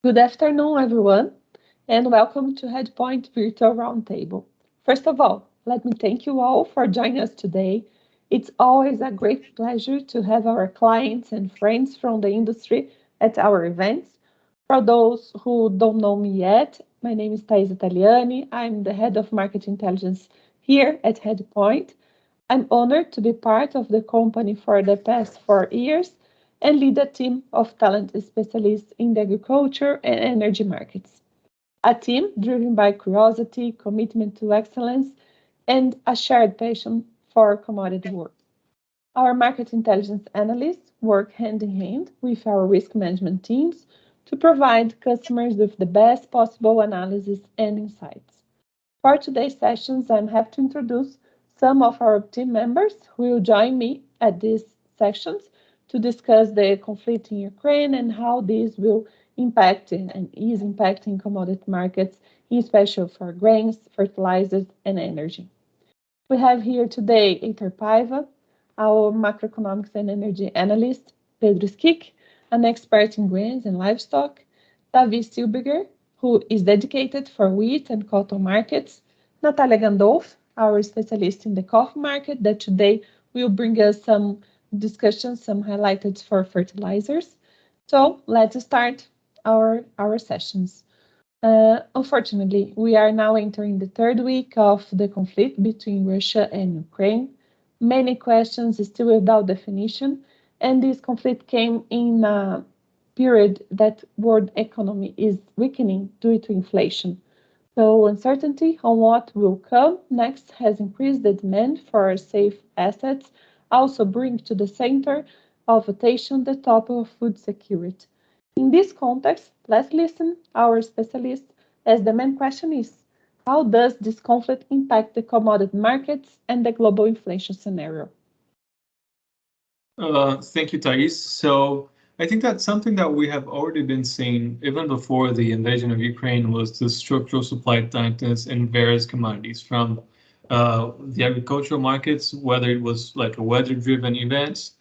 Good afternoon, everyone, and welcome to hEDGEpoint Virtual Roundtable. First of all, let me thank you all for joining us today. It's always a great pleasure to have our clients and friends from the industry at our events. For those who don't know me yet, my name is Thais Italiani. I'm the head of market intelligence here at hEDGEpoint. I'm honored to be part of the company for the past 4 years and lead a team of talent specialists in the agriculture and energy markets. A team driven by curiosity, commitment to excellence, and a shared passion for commodity work. Our market intelligence analysts work hand in hand with our risk management teams to provide customers with the best possible analysis and insights. For today's sessions, I'm happy to introduce some of our team members who will join me at these sessions to discuss the conflict in Ukraine and how this will impact and is impacting commodity markets, especially for grains, fertilizers, and energy. We have here today Heitor Paiva, our macroeconomics and energy analyst, Pedro Skik, an expert in grains and livestock, Davi Stilberger, who is dedicated for wheat and cotton markets, Natalia Gandolf, our specialist in the coffee market, that today will bring us some discussions, some highlights for fertilizers. So let's start our sessions. Unfortunately, we are now entering the third week of the conflict between Russia and Ukraine. Many questions still without definition, and this conflict came in a period that world economy is weakening due to inflation. So uncertainty on what will come next has increased the demand for safe assets, also bring to the center of attention the topic of food security. In this context, let's listen our specialists as the main question is, how does this conflict impact the commodity markets and the global inflation scenario? Thank you, Thais. So I think that's something that we have already been seeing even before the invasion of Ukraine was the structural supply tightness in various commodities from the agricultural markets, whether it was like a weather-driven events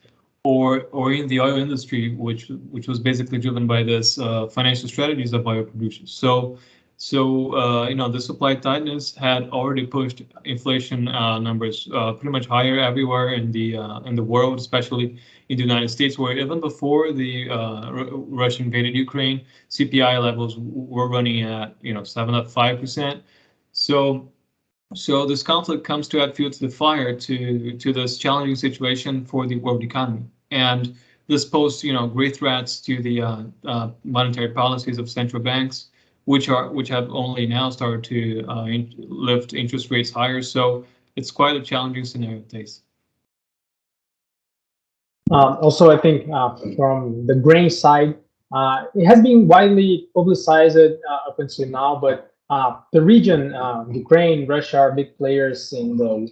or in the oil industry, which was basically driven by this financial strategies of oil producers. So the supply tightness had already pushed inflation numbers pretty much higher everywhere in the world, especially in the United States, where even before the Russia invaded Ukraine, CPI levels were running at 7.5%. So this conflict comes to add fuel to the fire to this challenging situation for the world economy, and this poses great threats to the monetary policies of central banks, which have only now started to lift interest rates higher. So it's quite a challenging scenario, Thais. Also, I think from the grain side, it has been widely publicized up until now, but the region, Ukraine, Russia are big players in the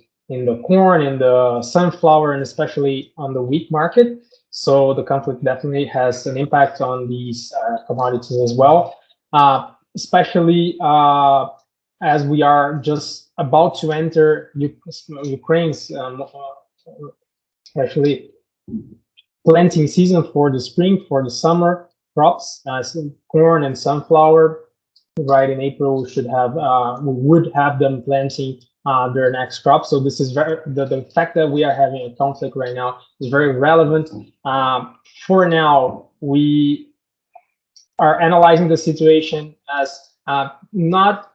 corn, in the sunflower, and especially on the wheat market. So the conflict definitely has an impact on these commodities as well, especially as we are just about to enter Ukraine's especially planting season for the spring, for the summer crops, corn and sunflower. Right in April, we would have them planting their next crop. So this is the fact that we are having a conflict right now is very relevant. For now, we are analyzing the situation as not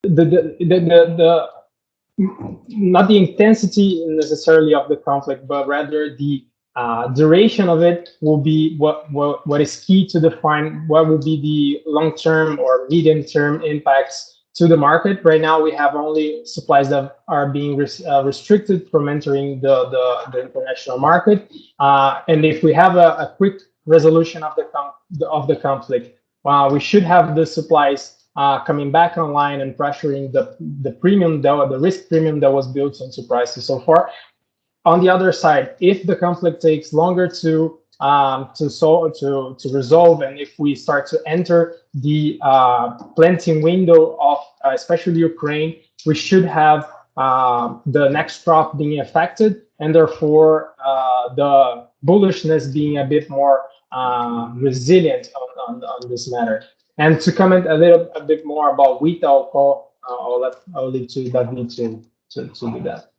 not the intensity necessarily of the conflict, but rather the duration of it will be what is key to define what will be the long-term or medium-term impacts to the market. Right now, we have only supplies that are being restricted from entering the international market. And if we have a quick resolution of the conflict, we should have the supplies coming back online and pressuring the premium, the risk premium that was built into prices so far. On the other side, if the conflict takes longer to resolve, and if we start to enter the planting window of especially Ukraine, we should have the next crop being affected, and therefore the bullishness being a bit more resilient on this matter. And to comment a bit more about wheat, I'll leave to David to do that.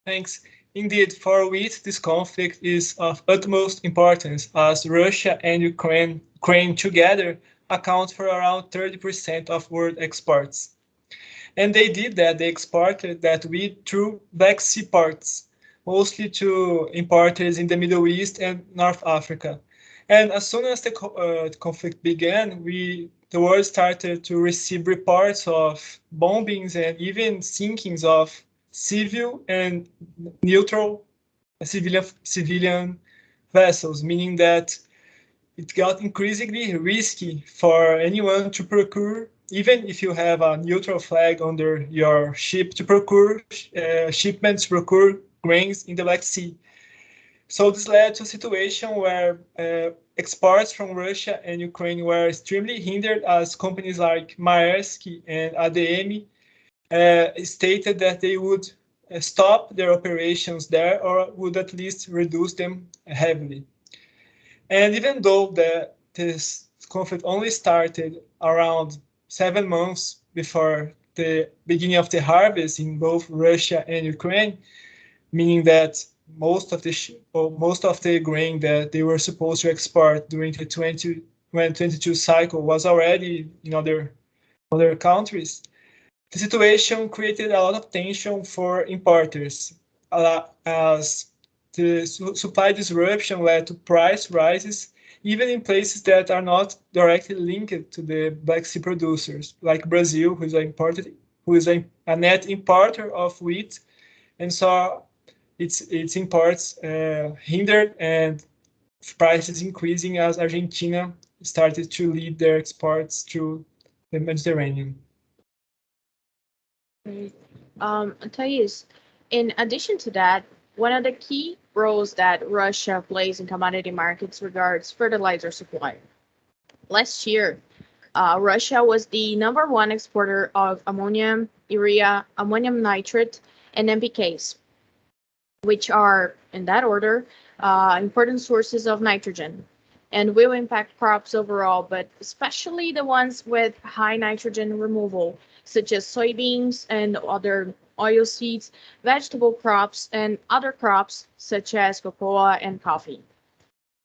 Thanks. Indeed, for wheat, this conflict is of utmost importance as Russia and Ukraine together account for around 30% of world exports. And they did that, they exported that wheat through Black Sea ports, mostly to importers in the Middle East and North Africa. And as soon as the conflict began, the world started to receive reports of bombings and even sinkings of civil and neutral civilian vessels, meaning that it got increasingly risky for anyone to procure, even if you have a neutral flag under your ship, to procure shipments, to procure grains in the Black Sea. So this led to a situation where exports from Russia and Ukraine were extremely hindered, as companies like Maersk and ADM stated that they would stop their operations there or would at least reduce them heavily. And even though this conflict only started around 7 months before the beginning of the harvest in both Russia and Ukraine, meaning that most of the grain that they were supposed to export during the 2022 cycle was already in other countries, the situation created a lot of tension for importers, as the supply disruption led to price rises, even in places that are not directly linked to the Black Sea producers, like Brazil, who is a net importer of wheat, and saw its imports hindered and prices increasing as Argentina started to lead their exports through the Mediterranean. Great. Thais, in addition to that, one of the key roles that Russia plays in commodity markets regards fertilizer supply. Last year, Russia was the #1 exporter of ammonium, urea, ammonium nitrate, and NPKs, which are, in that order, important sources of nitrogen and will impact crops overall, but especially the ones with high nitrogen removal, such as soybeans and other oilseeds, vegetable crops, and other crops such as cocoa and coffee.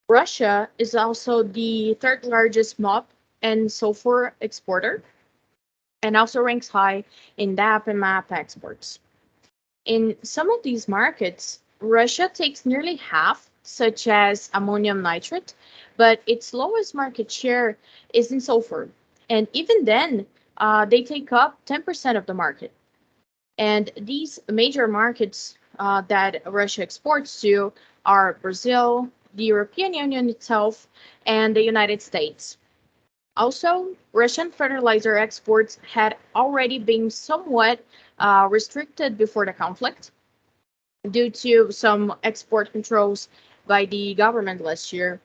Russia is also the third largest MOP and sulfur exporter, and also ranks high in DAP and MAP exports. In some of these markets, Russia takes nearly half, such as ammonium nitrate, but its lowest market share is in sulfur. And even then, they take up 10% of the market. And these major markets that Russia exports to are Brazil, the European Union itself, and the United States. Also, Russian fertilizer exports had already been somewhat restricted before the conflict due to some export controls by the government last year.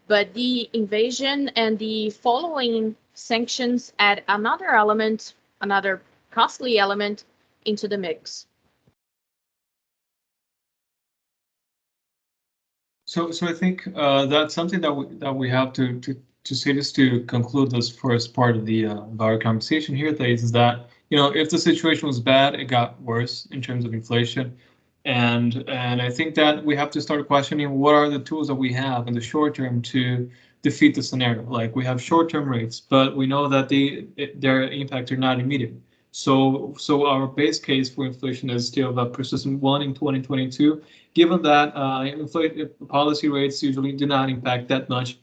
But the invasion and the following sanctions add another costly element into the mix. So I think that's something that we have to say, just to conclude this first part of our conversation here, Thais, is that, you know, if the situation was bad, it got worse in terms of inflation. And I think that we have to start questioning what are the tools that we have in the short term to defeat the scenario. Like, we have short-term rates, but we know that their impact are not immediate. So our base case for inflation is still a persistent one in 2022, given that policy rates usually do not impact that much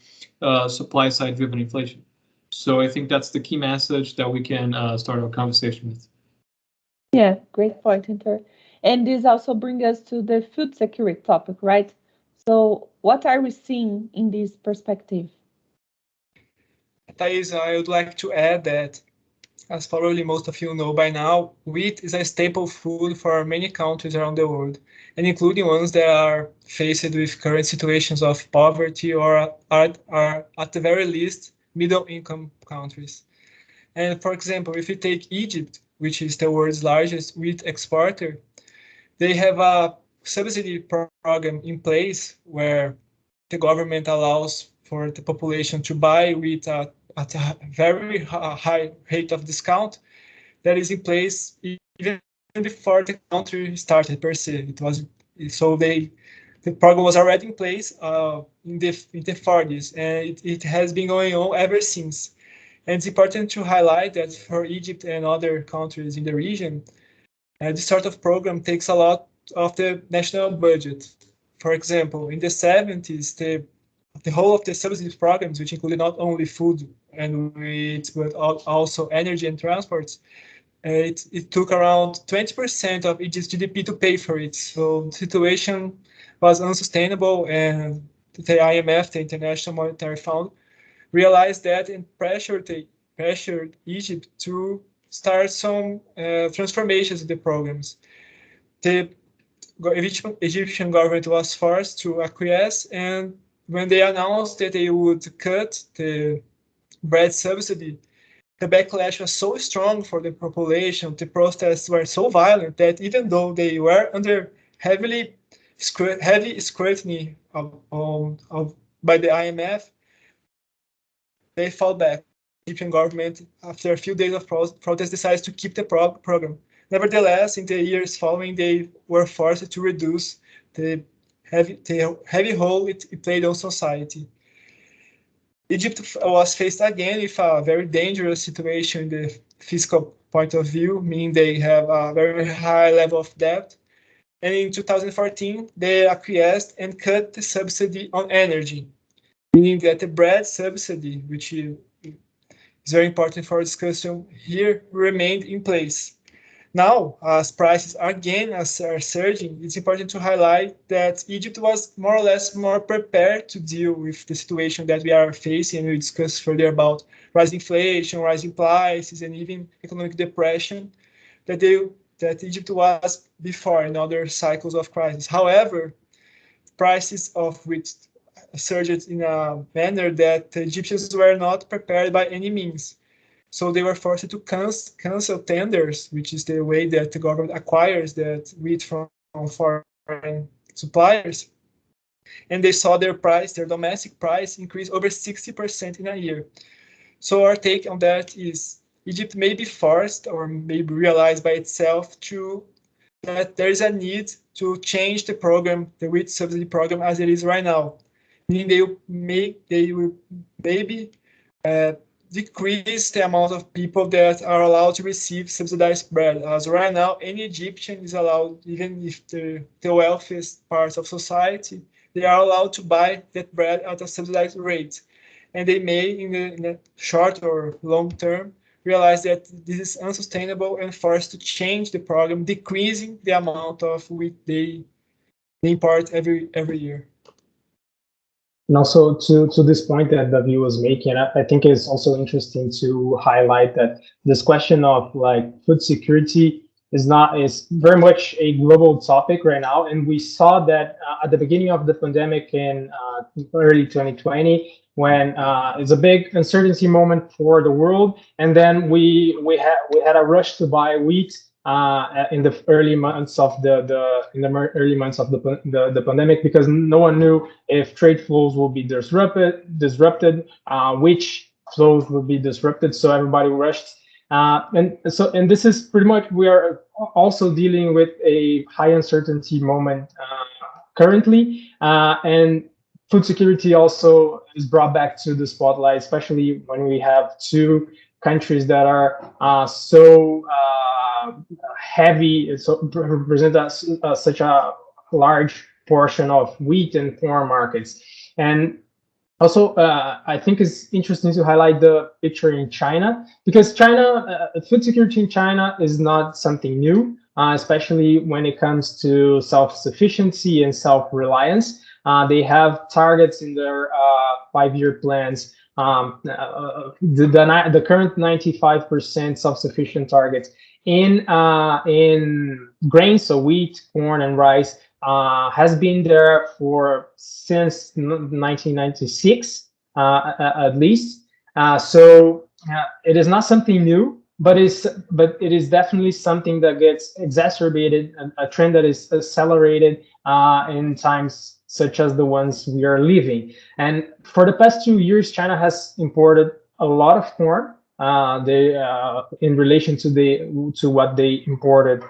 supply side driven inflation. So I think that's the key message that we can start our conversation with. Yeah, great point, Inter. And this also brings us to the food security topic, right? So what are we seeing in this perspective? Thais, I would like to add that, as probably most of you know by now, wheat is a staple food for many countries around the world, and including ones that are faced with current situations of poverty or are at the very least middle-income countries. And for example, if you take Egypt, which is the world's largest wheat exporter, they have a subsidy program in place where the government allows for the population to buy wheat at at a very high rate of discount that is in place even before the country started per se. It was so the program was already in place in the 40s, and it has been going on ever since. And it's important to highlight that for Egypt and other countries in the region, this sort of program takes a lot of the national budget. For example, in the 70s, the whole of the subsidies programs, which included not only food and wheat, but also energy and transports, it took around 20% of Egypt's GDP to pay for it. So the situation was unsustainable, and the IMF, the International Monetary Fund, realized that and pressured Egypt to start some transformations in the programs. The Egyptian government was forced to acquiesce, and when they announced that they would cut the bread subsidy, the backlash was so strong for the population, the protests were so violent that even though they were under heavy scrutiny by the IMF, they fell back. The Egyptian government, after a few days of protest, decided to keep the program. Nevertheless, in the years following, they were forced to reduce the heavy role it played on society. Egypt was faced again with a very dangerous situation in the fiscal point of view, meaning they have a very high level of debt. And in 2014, they acquiesced and cut the subsidy on energy, meaning that the bread subsidy, which is very important for our discussion here, remained in place. Now, as prices again are surging, it's important to highlight that Egypt was more or less more prepared to deal with the situation that we are facing, and we'll discuss further about rising inflation, rising prices, and even economic depression that Egypt was before in other cycles of crisis. However, prices of which surged in a manner that the Egyptians were not prepared by any means. So they were forced to cancel tenders, which is the way that the government acquires that wheat from foreign suppliers. And they saw their domestic price, increase over 60% in a year. So our take on that is Egypt may be forced or maybe realized by itself that there is a need to change the program, the wheat subsidy program as it is right now. Meaning they will maybe decrease the amount of people that are allowed to receive subsidized bread. As right now, any Egyptian is allowed, even if the wealthiest parts of society, they are allowed to buy that bread at a subsidized rate. And they may, in the short or long term, realize that this is unsustainable and forced to change the program, decreasing the amount of wheat they import every year. And also to this point that David was making, I think it's also interesting to highlight that this question of like food security is very much a global topic right now. And we saw that at the beginning of the pandemic in early 2020, when it's a big uncertainty moment for the world, and then we had a rush to buy wheat in the early months of early months of the pandemic, because no one knew if trade flows will be disrupted, which flows will be disrupted. So everybody rushed, and this is pretty much, we are also dealing with a high uncertainty moment currently, and food security also is brought back to the spotlight, especially when we have two countries that are so heavy, so represent such a large portion of wheat and corn markets. And also, I think it's interesting to highlight the picture in China, because food security in China is not something new, especially when it comes to self-sufficiency and self-reliance. They have targets in their 5-year plans. The current 95% self-sufficient targets in grains, so wheat, corn, and rice, has been there since 1996 at least. So it is not something new, but it is definitely something that gets exacerbated, a trend that is accelerated in times such as the ones we are living. And for the past 2 years, China has imported a lot of corn. They in relation to what they imported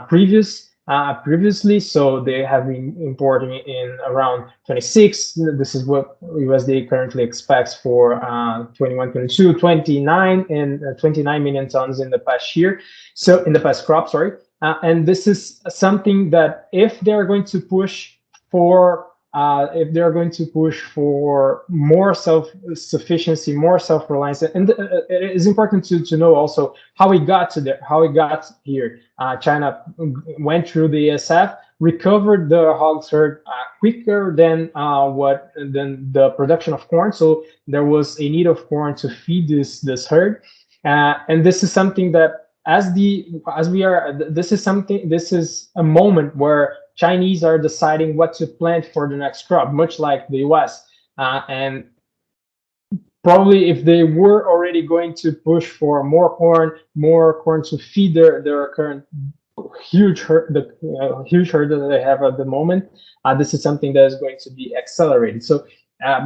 previously, so they have been importing in around 26. This is what USDA currently expects for 21, 22, 29, and 29 million tons in the past year. So in the past crop, sorry. And this is something that if they're going to push for more self-sufficiency, more self-reliance, and it is important to know also how we got to there, how we got here. China went through the ESF, recovered the hogs herd quicker than the production of corn. So there was a need of corn to feed this herd, and this is something that this is a moment where Chinese are deciding what to plant for the next crop, much like the US. And probably if they were already going to push for more corn to feed their current huge herd, the huge herd that they have at the moment, this is something that is going to be accelerated. So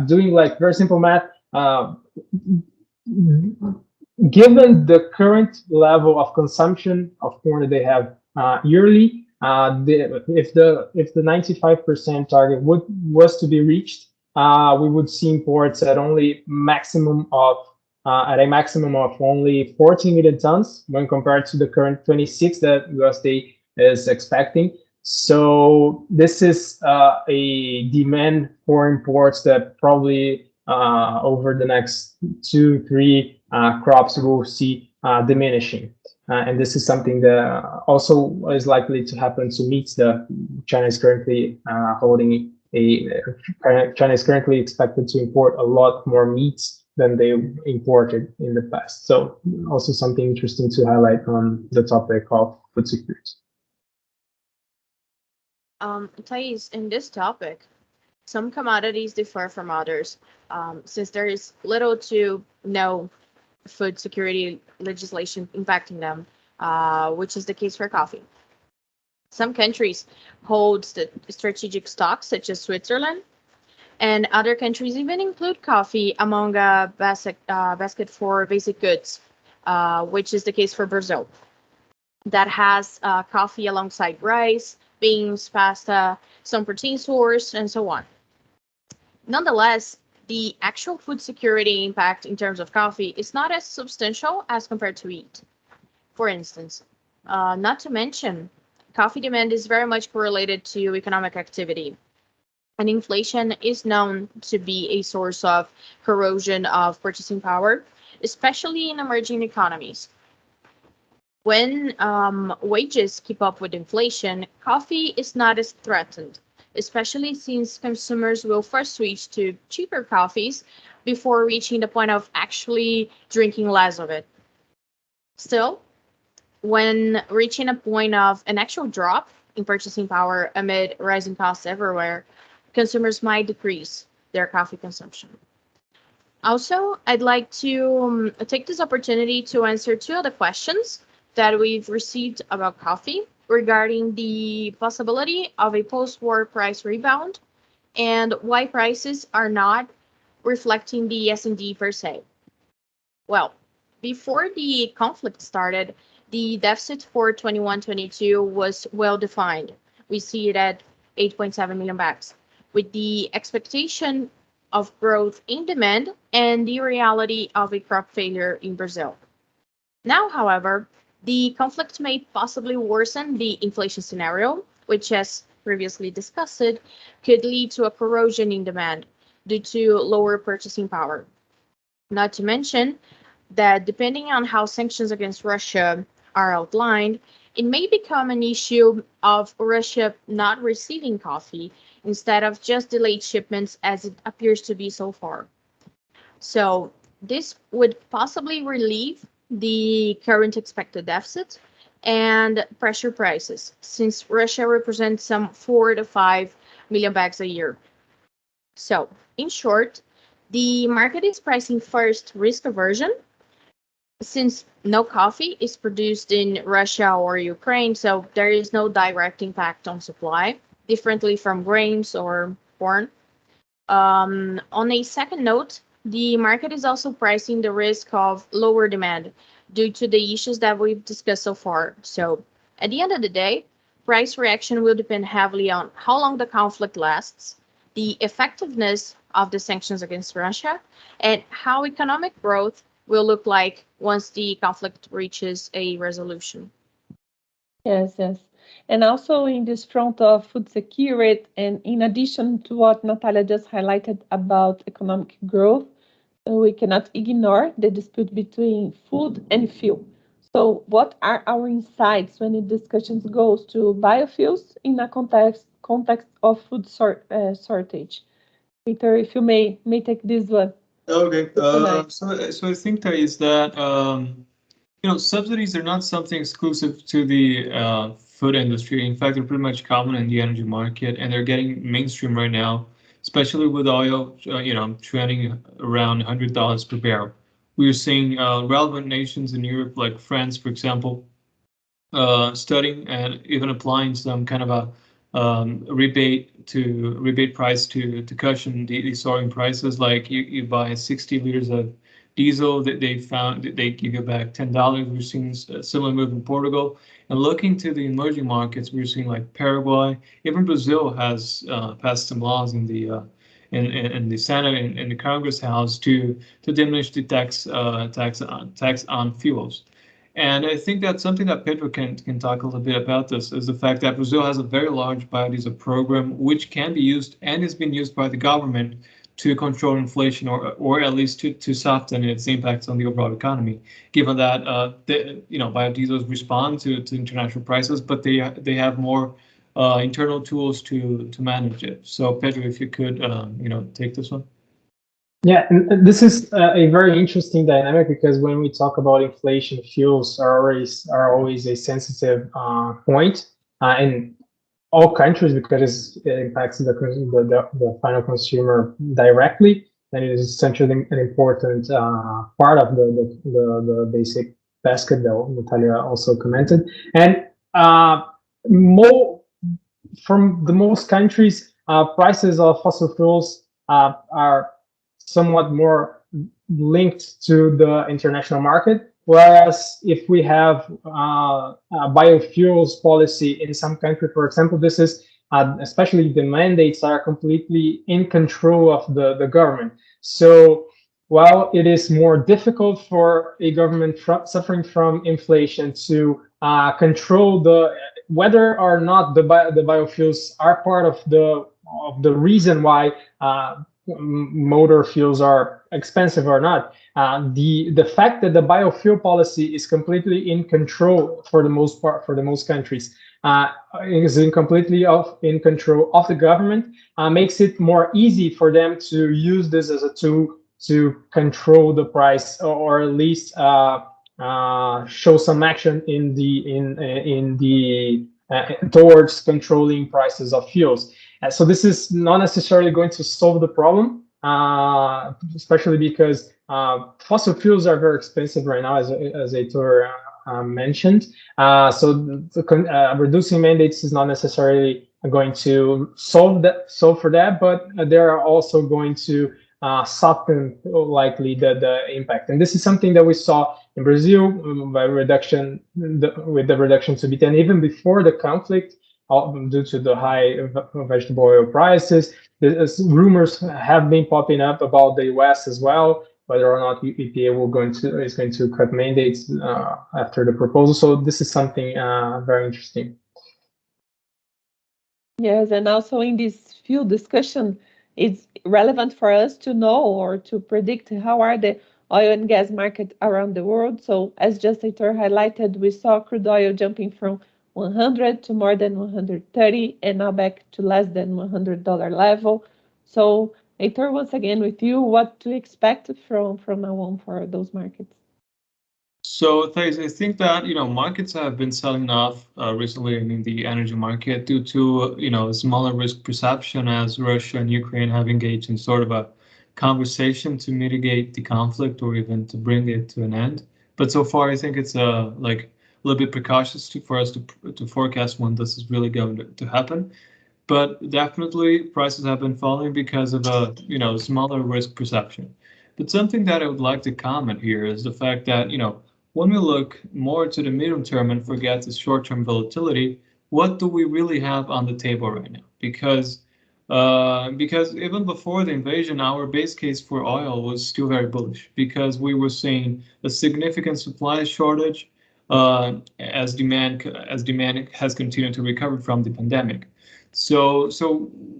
doing like very simple math, given the current level of consumption of corn that they have yearly, if the 95% target was to be reached, we would see imports at a maximum of only 14 million tons when compared to the current 26 that USDA is expecting. So this is a demand for imports that probably over the next 2-3 crops will see diminishing. And this is something that also is likely to happen to meats that China is currently China is currently expected to import a lot more meats than they imported in the past. So also something interesting to highlight on the topic of food security. Thais, in this topic, some commodities differ from others, since there is little to no food security legislation impacting them, which is the case for coffee. Some countries hold strategic stocks, such as Switzerland, and other countries even include coffee among a basket for basic goods, which is the case for Brazil, that has coffee alongside rice, beans, pasta, some protein source, and so on. Nonetheless, the actual food security impact in terms of coffee is not as substantial as compared to wheat. For instance, not to mention, coffee demand is very much correlated to economic activity, and inflation is known to be a source of corrosion of purchasing power, especially in emerging economies. When wages keep up with inflation, coffee is not as threatened, especially since consumers will first switch to cheaper coffees before reaching the point of actually drinking less of it. Still, when reaching a point of an actual drop in purchasing power amid rising costs everywhere, consumers might decrease their coffee consumption. Also, I'd like to take this opportunity to answer 2 other questions that we've received about coffee regarding the possibility of a post-war price rebound and why prices are not reflecting the S&D per se. Well, before the conflict started, the deficit for 21-22 was well defined. We see it at 8.7 million bags, with the expectation of growth in demand and the reality of a crop failure in Brazil. Now, however, the conflict may possibly worsen the inflation scenario, which, as previously discussed, could lead to a corrosion in demand due to lower purchasing power. Not to mention that depending on how sanctions against Russia are outlined, it may become an issue of Russia not receiving coffee instead of just delayed shipments as it appears to be so far. So this would possibly relieve the current expected deficit and pressure prices, since Russia represents some 4 to 5 million bags a year. So, in short, the market is pricing first risk aversion, since no coffee is produced in Russia or Ukraine, so there is no direct impact on supply, differently from grains or corn. On a second note, The market is also pricing the risk of lower demand due to the issues that we've discussed so far. So, at the end of the day, price reaction will depend heavily on how long the conflict lasts, the effectiveness of the sanctions against Russia, and how economic growth will look like once the conflict reaches a resolution. Yes, yes. And also in this front of food security, and in addition to what Natalia just highlighted about economic growth, we cannot ignore the dispute between food and fuel. So, what are our insights when the discussions goes to biofuels in a context of food shortage? Peter, if you may take this one. Okay. Tonight. So I think that is that subsidies are not something exclusive to the food industry. In fact, they're pretty much common in the energy market, and they're getting mainstream right now, especially with oil, trending around $100 per barrel. We are seeing relevant nations in Europe, like France, for example, studying and even applying some kind of a rebate price to cushion the soaring prices. Like you buy 60 liters of diesel that they found that they give you back $10. We're seeing a similar move in Portugal. And looking to the emerging markets, we're seeing like Paraguay, even Brazil has passed some laws in the Senate and in the Congress House to diminish the tax on fuels. And I think that's something that Pedro can talk a little bit about. This is the fact that Brazil has a very large biodiesel program, which can be used and is being used by the government to control inflation, or at least to soften its impacts on the overall economy. Given that biodiesels respond to international prices, but they have more internal tools to manage it. So Pedro, if you could take this one. Yeah, and this is a very interesting dynamic, because when we talk about inflation, fuels are always a sensitive point in all countries, because it impacts the final consumer directly, and it is essentially an important part of the basic basket that Natalia also commented. And more from the most countries, prices of fossil fuels are somewhat more linked to the international market. Whereas if we have a biofuels policy in some country, for example, this is especially the mandates are completely in control of the government. So while it is more difficult for a government suffering from inflation to control whether or not the biofuels are part of the reason why motor fuels are expensive or not. The fact that the biofuel policy is completely in control for the most part, for the most countries, is completely in control of the government, makes it more easy for them to use this as a tool to control the price, or at least show some action in the towards controlling prices of fuels. So this is not necessarily going to solve the problem, especially because fossil fuels are very expensive right now, as Heitor mentioned. So reducing mandates is not necessarily going to solve for that, but they are also going to soften likely the impact. And this is something that we saw in Brazil by reduction with the reduction to B10 even before the conflict, due to the high vegetable oil prices. Rumors have been popping up about the US as well, whether or not EPA is going to cut mandates after the proposal. So this is something very interesting. Yes, and also in this field discussion, it's relevant for us to know or to predict how are the oil and gas market around the world. So as just Heitor highlighted, we saw crude oil jumping from 100 to more than 130, and now back to less than $100 level. So Heitor, once again with you, what to expect from now on for those markets? So Thais, I think that markets have been selling off recently in the energy market due to smaller risk perception, as Russia and Ukraine have engaged in sort of a conversation to mitigate the conflict or even to bring it to an end. But so far, I think it's like a little bit precautious for us to forecast when this is really going to happen. But definitely, prices have been falling because of a smaller risk perception. But something that I would like to comment here is the fact that, when we look more to the medium term and forget the short-term volatility, what do we really have on the table right now? Because even before the invasion, our base case for oil was still very bullish because we were seeing a significant supply shortage as demand has continued to recover from the pandemic. So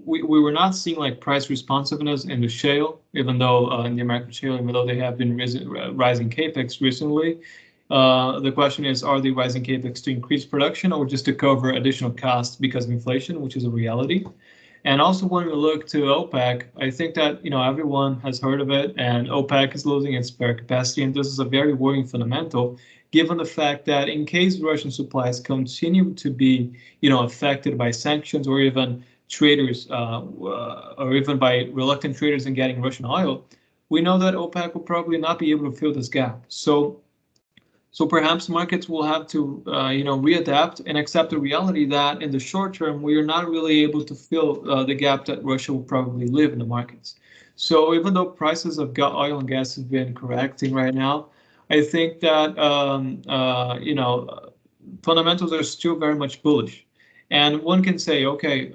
we were not seeing like price responsiveness in the shale, even though in the American shale, even though they have been rising capex recently. The question is, are they rising capex to increase production or just to cover additional costs because of inflation, which is a reality? And also when we look to OPEC, I think that, everyone has heard of it, and OPEC is losing its spare capacity, and this is a very worrying fundamental, given the fact that in case Russian supplies continue to be, affected by sanctions or even traders, or even by reluctant traders in getting Russian oil, we know that OPEC will probably not be able to fill this gap. So perhaps markets will have to, readapt and accept the reality that in the short term, we are not really able to fill the gap that Russia will probably leave in the markets. So even though prices of oil and gas have been correcting right now, I think that, fundamentals are still very much bullish. And one can say, okay,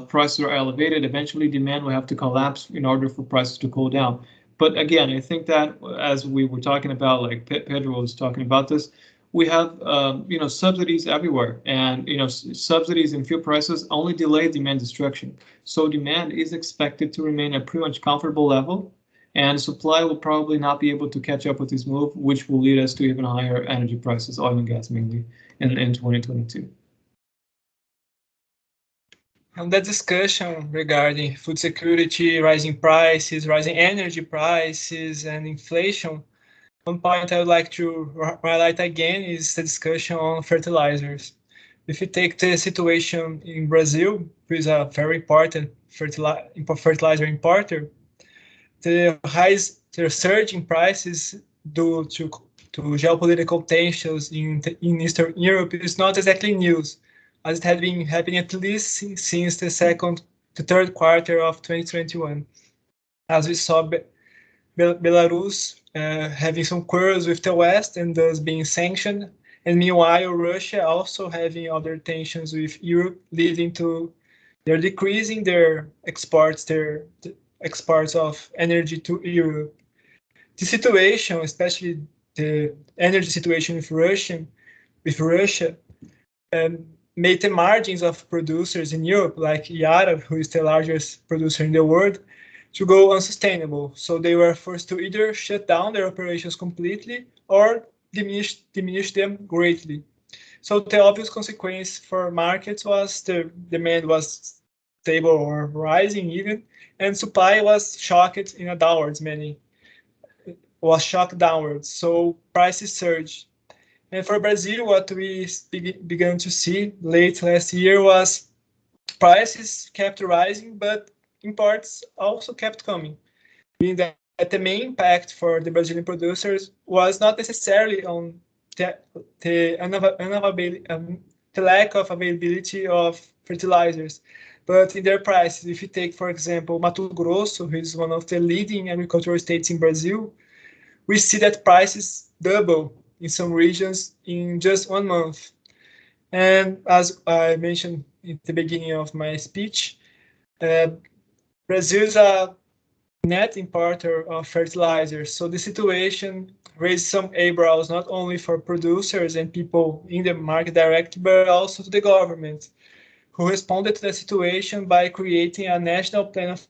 prices are elevated. Eventually, demand will have to collapse in order for prices to cool down. But again, I think that as we were talking about, like Pedro was talking about this, we have subsidies everywhere, and subsidies and fuel prices only delay demand destruction. So demand is expected to remain at pretty much comfortable level, and supply will probably not be able to catch up with this move, which will lead us to even higher energy prices, oil and gas mainly, in 2022. And that discussion regarding food security, rising prices, rising energy prices, and inflation, one point I would like to highlight again is the discussion on fertilizers. If you take the situation in Brazil, which is a very important fertilizer importer, the surge in prices due to geopolitical tensions in Eastern Europe is not exactly news, as it had been happening at least since the third quarter of 2021. As we saw Belarus having some quarrels with the West and thus being sanctioned, and meanwhile Russia also having other tensions with Europe, leading to their decreasing their exports of energy to Europe. The situation, especially the energy situation with Russia, made the margins of producers in Europe, like Yara, who is the largest producer in the world, to go unsustainable. So they were forced to either shut down their operations completely or diminish them greatly. So the obvious consequence for markets was the demand was stable or rising even, and supply was shocked in a downwards was shocked downwards. So prices surged. And for Brazil, what we began to see late last year was prices kept rising, but imports also kept coming, meaning that the main impact for the Brazilian producers was not necessarily on the lack of availability of fertilizers, but in their prices. If you take, for example, Mato Grosso, who is one of the leading agricultural states in Brazil, we see that prices double in some regions in just 1 month. And as I mentioned in the beginning of my speech, Brazil is a net importer of fertilizers. So the situation raised some eyebrows, not only for producers and people in the market directly, but also to the government, who responded to the situation by creating a national plan of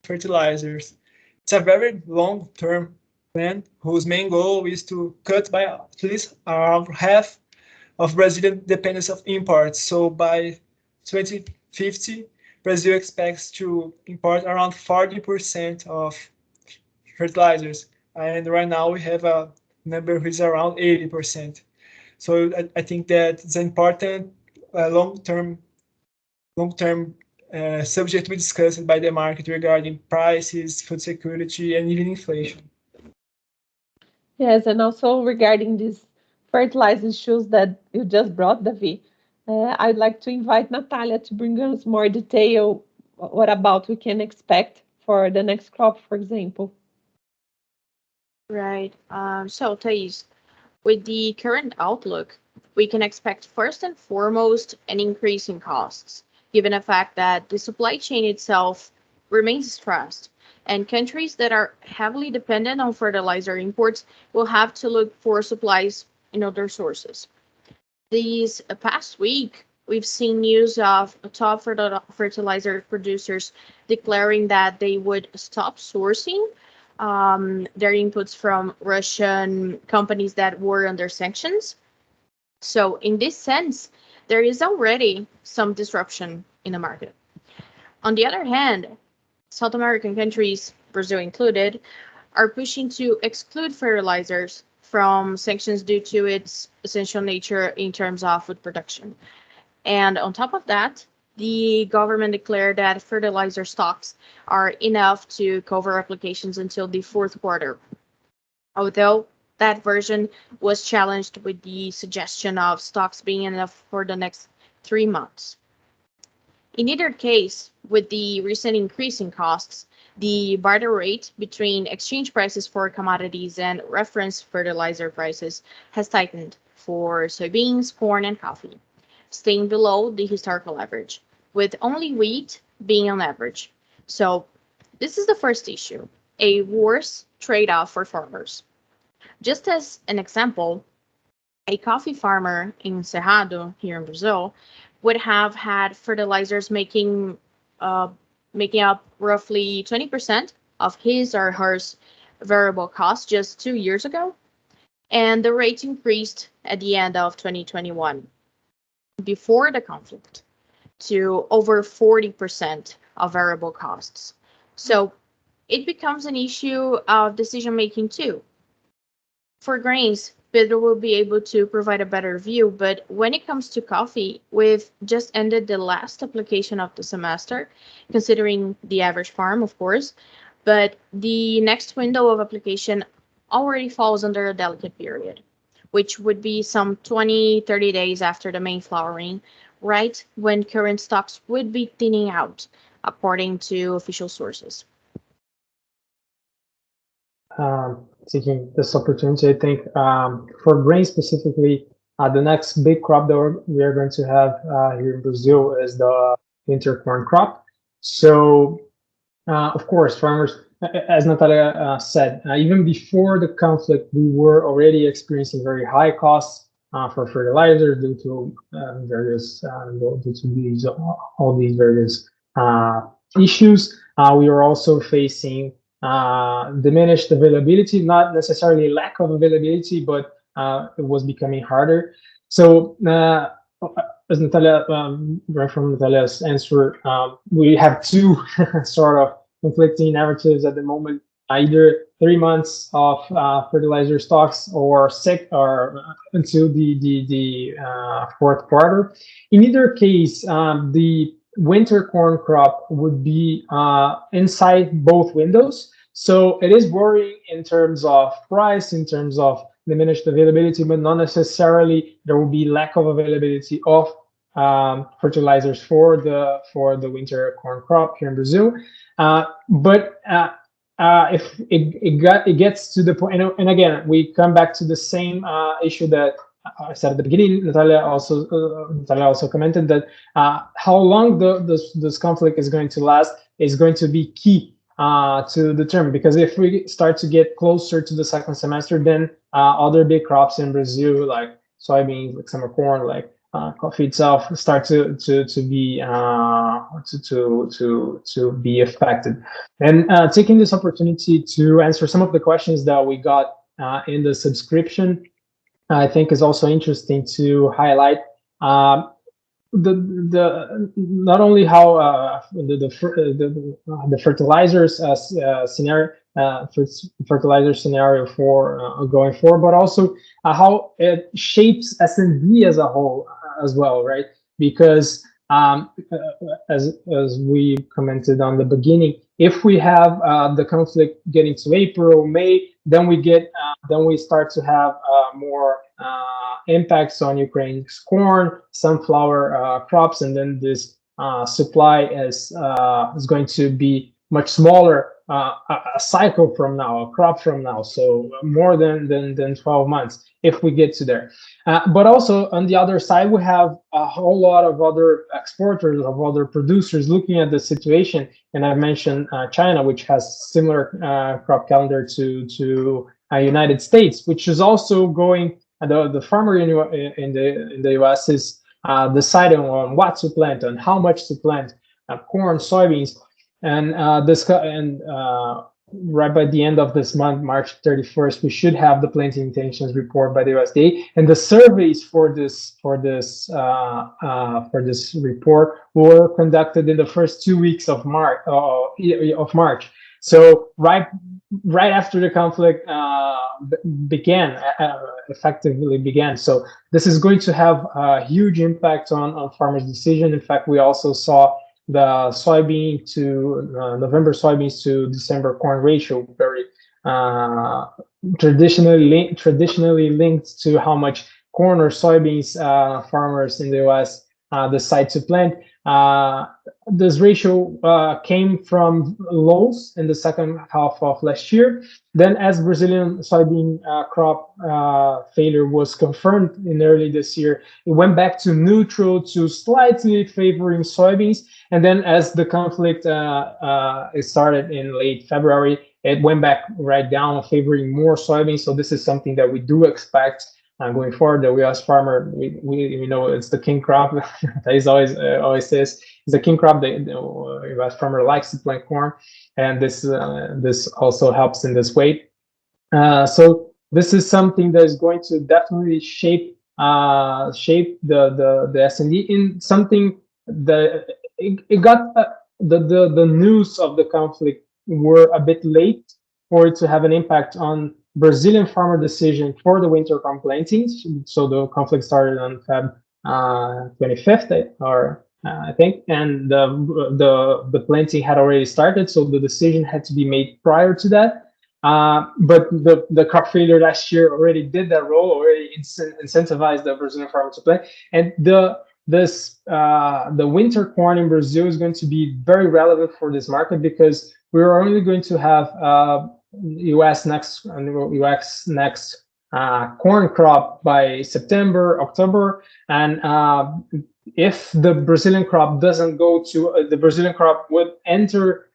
fertilizers. It's a very long-term plan whose main goal is to cut by at least around half of Brazilian dependence of imports. So by 2050, Brazil expects to import around 40% of fertilizers. And right now we have a number which is around 80%. So I think that it's an important long-term subject to be discussed by the market regarding prices, food security, and even inflation. Yes, and also regarding these fertilizer issues that you just brought, Davi, I'd like to invite Natalia to bring us more detail what about we can expect for the next crop, for example. Right. So, Thais, with the current outlook, we can expect first and foremost an increase in costs, given the fact that the supply chain itself remains stressed, and countries that are heavily dependent on fertilizer imports will have to look for supplies in other sources. These past week, we've seen news of top fertilizer producers declaring that they would stop sourcing their inputs from Russian companies that were under sanctions. So, in this sense, there is already some disruption in the market. On the other hand, South American countries, Brazil included, are pushing to exclude fertilizers from sanctions due to its essential nature in terms of food production. And on top of that, the government declared that fertilizer stocks are enough to cover applications until the fourth quarter, although that version was challenged with the suggestion of stocks being enough for the next 3 months. In either case, with the recent increase in costs, the barter rate between exchange prices for commodities and reference fertilizer prices has tightened for soybeans, corn, and coffee, staying below the historical average, with only wheat being on average. So, this is the first issue, a worse trade off for farmers. Just as an example, a coffee farmer in Cerrado, here in Brazil, would have had fertilizers uh, making up roughly 20% of his or her variable cost just 2 years ago, and the rate increased at the end of 2021, before the conflict, to over 40% of variable costs. So it becomes an issue of decision making too. For grains, Pedro will be able to provide a better view, but when it comes to coffee, we've just ended the last application of the semester, considering the average farm, of course, but the next window of application already falls under a delicate period, which would be some 20, 30 days after the main flowering, right when current stocks would be thinning out, according to official sources. Taking this opportunity, I think for grain specifically, the next big crop that we are going to have here in Brazil is the winter corn crop. So, of course, farmers, as Natalia said, even before the conflict, we were already experiencing very high costs for fertilizer due to due to these all these various issues. We are also facing diminished availability, not necessarily lack of availability, but it was becoming harder. So, as Natalia, right from Natalia's answer, we have two sort of conflicting narratives at the moment. Either 3 months of fertilizer stocks or until the fourth quarter. In either case, the winter corn crop would be inside both windows. So it is worrying in terms of price, in terms of diminished availability, but not necessarily there will be lack of availability of fertilizers for the winter corn crop here in Brazil. But if it gets to the point, and again, we come back to the same issue that I said at the beginning. Natalia also commented that how long this conflict is going to last is going to be key to determine, because if we start to get closer to the second semester, then other big crops in Brazil like soybeans, like summer corn, like coffee itself start to be affected. And taking this opportunity to answer some of the questions that we got in the subscription, I think is also interesting to highlight. The not only how the fertilizers scenario fertilizer scenario for going forward, but also how it shapes S&D as a whole as well, right? Because as we commented on the beginning, if we have the conflict getting to April, May, then we start to have more impacts on Ukraine's corn, sunflower crops, and then this supply is going to be much smaller a cycle from now, a crop from now, so more than 12 months if we get to there. But also on the other side, we have a whole lot of other exporters, of other producers looking at the situation. And I mentioned China, which has similar crop calendar to United States, which is also going. The farmer in the U.S. is deciding on what to plant and how much to plant, corn, soybeans, and right by the end of this month, March 31st, we should have the planting intentions report by the USDA, and the surveys for this report were conducted in the first 2 weeks of March. So right after the conflict effectively began. So this is going to have a huge impact on farmers' decision. In fact, we also saw the soybean to November soybeans to December corn ratio very traditionally linked to how much corn or soybeans farmers in the U.S. Decide to plant. This ratio came from lows in the second half of last year. Then, as Brazilian soybean crop failure was confirmed in early this year, it went back to neutral to slightly favoring soybeans. And then, as the conflict started in late February, it went back right down, favoring more soybeans. So this is something that we do expect going forward. The U.S. farmer, we know it's the king crop. That always says it's the king crop. The U.S. farmer likes to plant corn, and this also helps in this way. So this is something that is going to definitely shape the S&D in something that it got the news of the conflict were a bit late for it to have an impact on Brazilian farmer decision for the winter corn planting. So the conflict started on Feb 25th, or I think, and the planting had already started, so the decision had to be made prior to that. But the crop failure last year already did that role, already incentivized the Brazilian farmer to plant, and the winter corn in Brazil is going to be very relevant for this market because we're only going to have U.S. next corn crop by September, October, and if the Brazilian crop doesn't go to the Brazilian crop would enter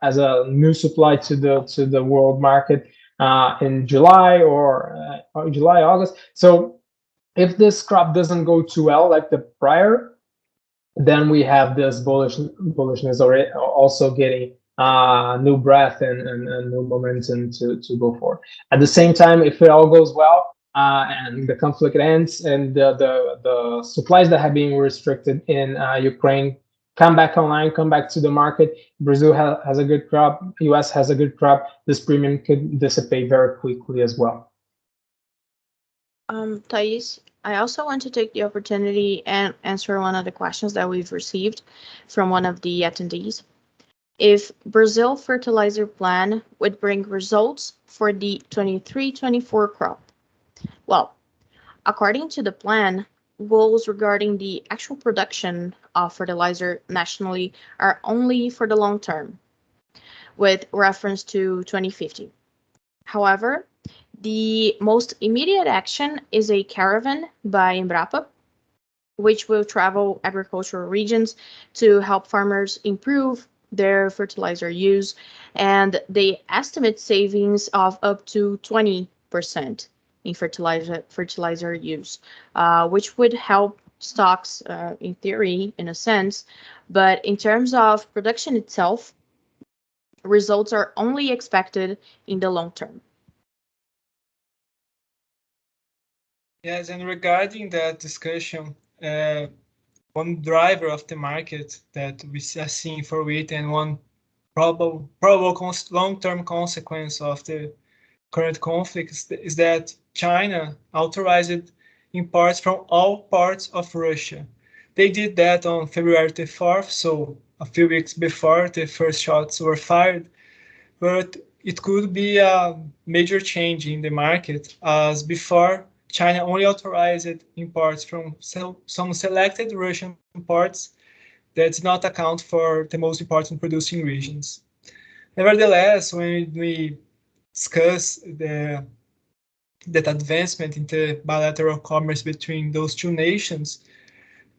as a new supply to the world market in July or July, August. So if this crop doesn't go too well like the prior, then we have this bullishness already also getting new breath and new momentum to go forward. At the same time, if it all goes well and the conflict ends and the supplies that have been restricted in Ukraine come back online, come back to the market, Brazil has a good crop, US has a good crop, this premium could dissipate very quickly as well. Thais, I also want to take the opportunity and answer one of the questions that we've received from one of the attendees. If Brazil fertilizer plan would bring results for the 23-24 crop. Well, according to the plan, goals regarding the actual production of fertilizer nationally are only for the long term, with reference to 2050. However, the most immediate action is a caravan by Embrapa, which will travel agricultural regions to help farmers improve their fertilizer use, and they estimate savings of up to 20% in fertilizer use, which would help stocks in theory, in a sense, but in terms of production itself, results are only expected in the long term. Yes, and regarding that discussion, one driver of the market that we are seeing for wheat and one probable long-term consequence of the current conflict is that China authorized imports from all parts of Russia. They did that on February 4th, so a few weeks before the first shots were fired, but it could be a major change in the market, as before China only authorized imports from some selected Russian ports, that did not account for the most important producing regions. Nevertheless, when we discuss that advancement in the bilateral commerce between those two nations,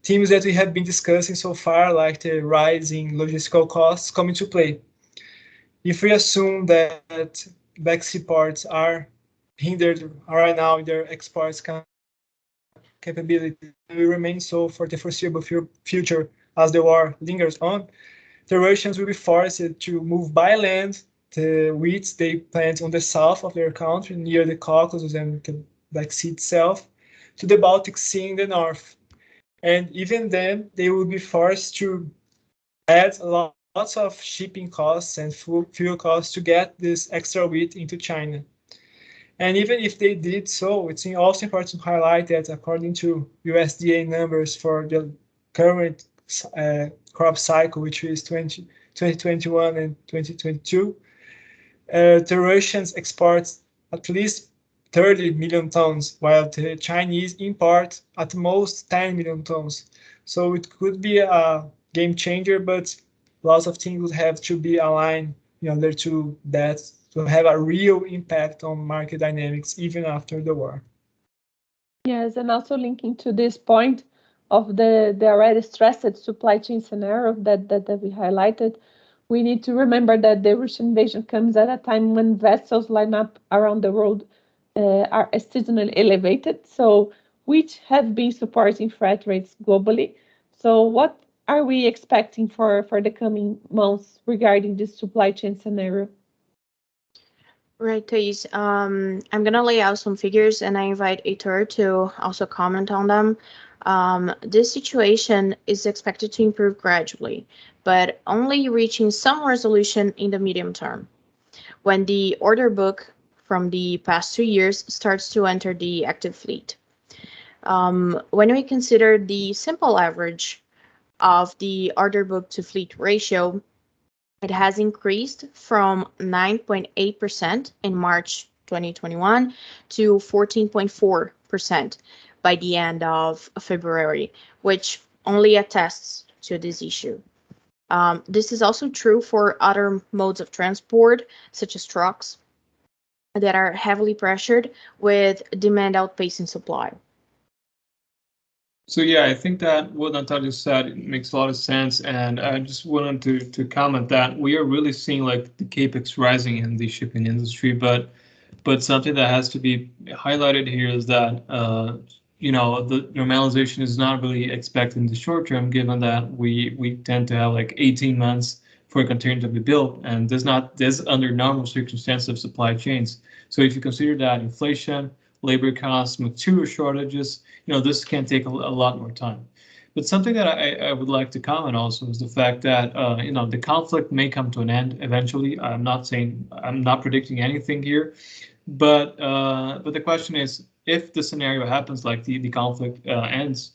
themes that we have been discussing so far, like the rising logistical costs, come into play. If we assume that Black Sea ports are hindered right now in their exports capability, will remain so for the foreseeable future as the war lingers on, the Russians will be forced to move by land the wheat they plant on the south of their country, near the Caucasus and the Black Sea itself, to the Baltic Sea in the north. And even then, they will be forced to add lots of shipping costs and fuel costs to get this extra wheat into China. And even if they did so, it's also important to highlight that according to USDA numbers for the current crop cycle, which is 2021 and 2022, the Russians export at least 30 million tons, while the Chinese import at most 10 million tons. So it could be a game changer, but lots of things would have to be aligned in order to have a real impact on market dynamics even after the war. Yes, and also linking to this point of the already stressed supply chain scenario that we highlighted, we need to remember that the Russian invasion comes at a time when vessels line up around the world are seasonally elevated, so which have been supporting freight rates globally. So what are we expecting for the coming months regarding this supply chain scenario? Right, Thais. I'm going to lay out some figures and I invite Heitor to also comment on them. This situation is expected to improve gradually, but only reaching some resolution in the medium term, when the order book from the past 2 years starts to enter the active fleet. When we consider the simple average of the order book to fleet ratio, it has increased from 9.8% in March 2021 to 14.4% by the end of February, which only attests to this issue. This is also true for other modes of transport, such as trucks, that are heavily pressured with demand outpacing supply. So yeah, I think that what Natalia said makes a lot of sense, and I just wanted to comment that we are really seeing like the capex rising in the shipping industry, but something that has to be highlighted here is that the normalization is not really expected in the short term, given that we tend to have like 18 months for a container to be built, and this under normal circumstances of supply chains. So if you consider that inflation, labor costs, material shortages, this can take a lot more time. But something that I would like to comment also is the fact that the conflict may come to an end eventually. I'm not predicting anything here, but the question is, if the scenario happens, like the conflict ends,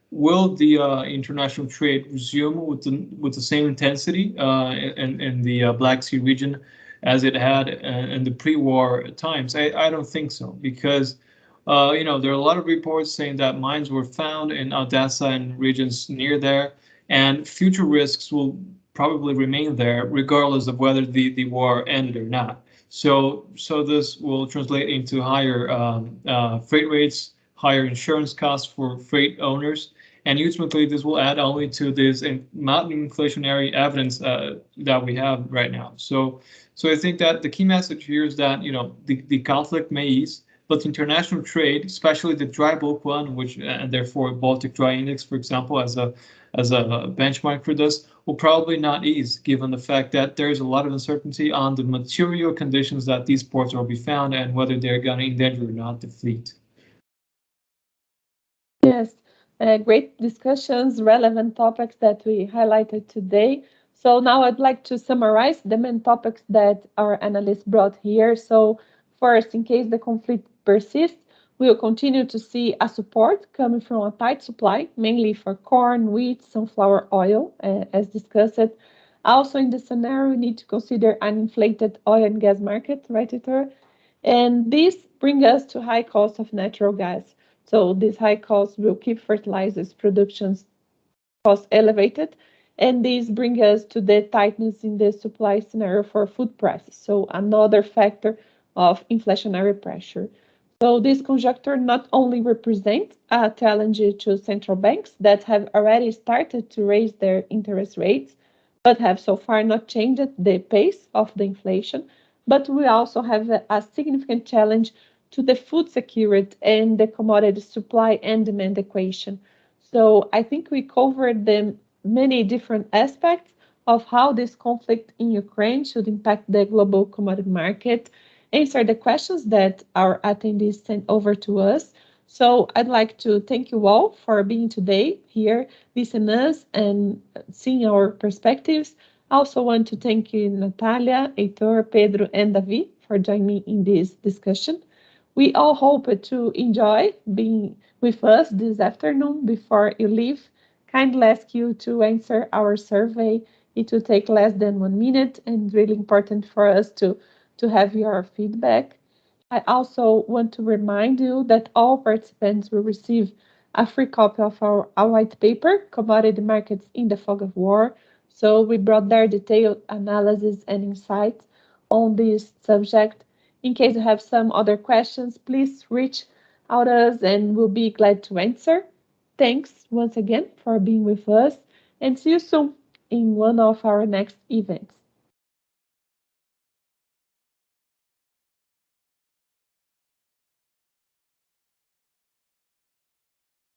will the international trade resume with the same intensity in the Black Sea region as it had in the pre-war times? I don't think so, because there are a lot of reports saying that mines were found in Odessa and regions near there, and future risks will probably remain there regardless of whether the war ended or not. So this will translate into higher freight rates, higher insurance costs for freight owners, and ultimately this will add only to this mounting inflationary evidence that we have right now. So I think that the key message here is that the conflict may ease, but international trade, especially the dry bulk one, which and therefore Baltic Dry Index, for example, as a benchmark for this, will probably not ease, given the fact that there is a lot of uncertainty on the material conditions that these ports will be found and whether they're going to endanger or not the fleet. Yes, great discussions, relevant topics that we highlighted today. So now I'd like to summarize the main topics that our analysts brought here. So first, in case the conflict persists, we will continue to see a support coming from a tight supply, mainly for corn, wheat, sunflower oil, as discussed. Also, in this scenario, we need to consider an inflated oil and gas market, right, Heitor? And this brings us to high cost of natural gas. So this high cost will keep fertilizers production costs elevated, And this brings us to the tightness in the supply scenario for food prices. So another factor of inflationary pressure. So this conjuncture not only represents a challenge to central banks that have already started to raise their interest rates, but have so far not changed the pace of the inflation, but we also have a significant challenge to the food security and the commodity supply and demand equation. So I think we covered the many different aspects of how this conflict in Ukraine should impact the global commodity market, answer the questions that our attendees sent over to us. So I'd like to thank you all for being today here, listening us and seeing our perspectives. I also want to thank you, Natalia, Heitor, Pedro, and David for joining me in this discussion. We all hope to enjoy being with us this afternoon. Before you leave, kindly ask you to answer our survey. It will take less than 1 minute and really important for us to have your feedback. I also want to remind you that all participants will receive a free copy of our white paper, Commodity Markets in the Fog of War. So we brought there detailed analysis and insights on this subject. In case you have some other questions, please reach out to us and we'll be glad to answer. Thanks once again for being with us and see you soon in one of our next events.